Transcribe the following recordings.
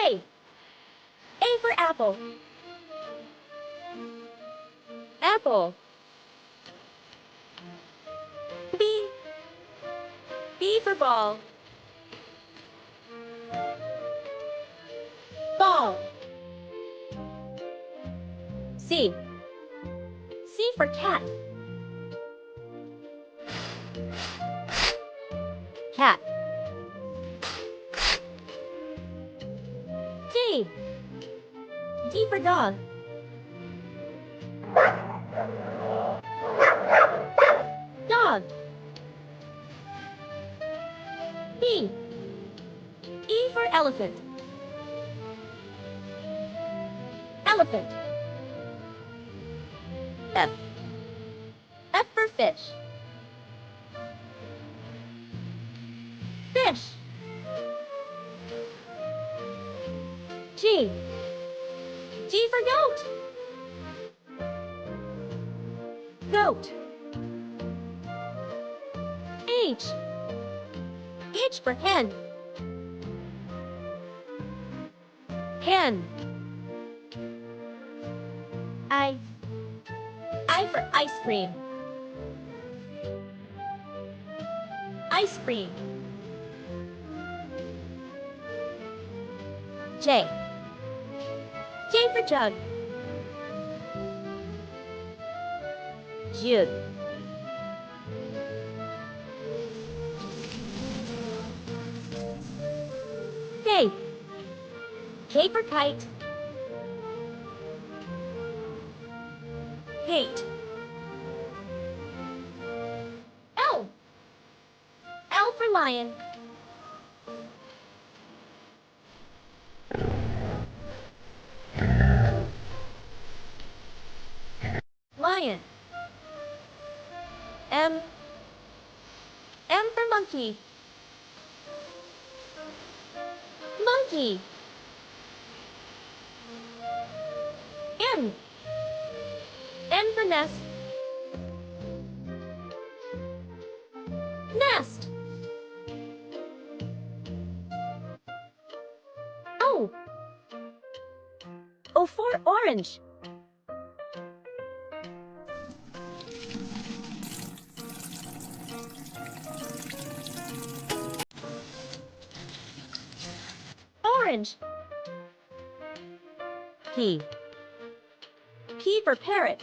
A. A for apple. Apple. B. B for ball. Ball. C. C for cat. Cat. D. D for dog. Dog. E. E for elephant. Elephant. F. F for fish. Fish. G. G for goat. Goat. H. H for hen. Hen. I. I for ice cream. Ice cream. J. J for jug. Jug. K. K for kite. Kate. L. L for lion. Lion. M. M for monkey. Monkey. M. M for nest. Nest. O. O for orange. Orange. P. P for parrot.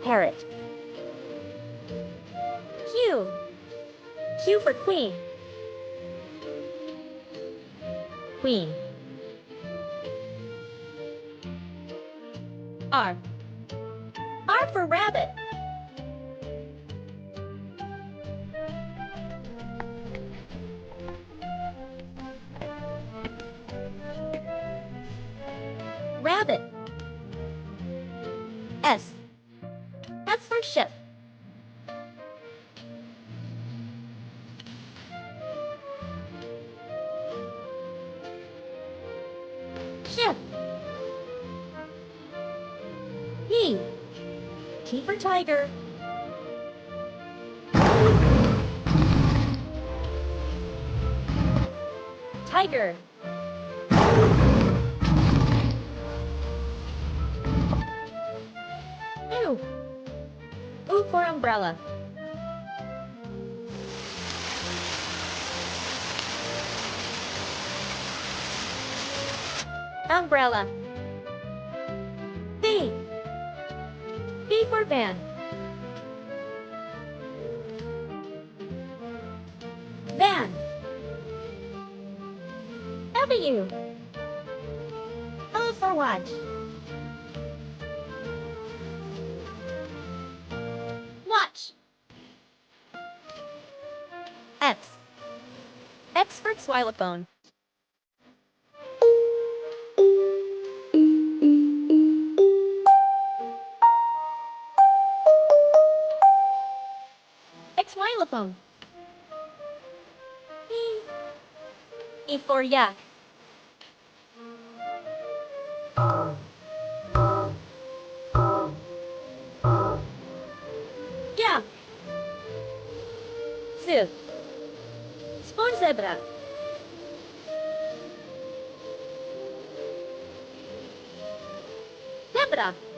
Parrot. Q. Q for queen. Queen. R. R for rabbit. Rabbit. S. S for ship. Ship. T. T for tiger. Tiger. U. U for umbrella. Umbrella. V. V for van. Van. W. O for watch. Watch. X. X for xylophone. Xylophone. E. E for yak. Zoo. Spawn zebra. Zebra.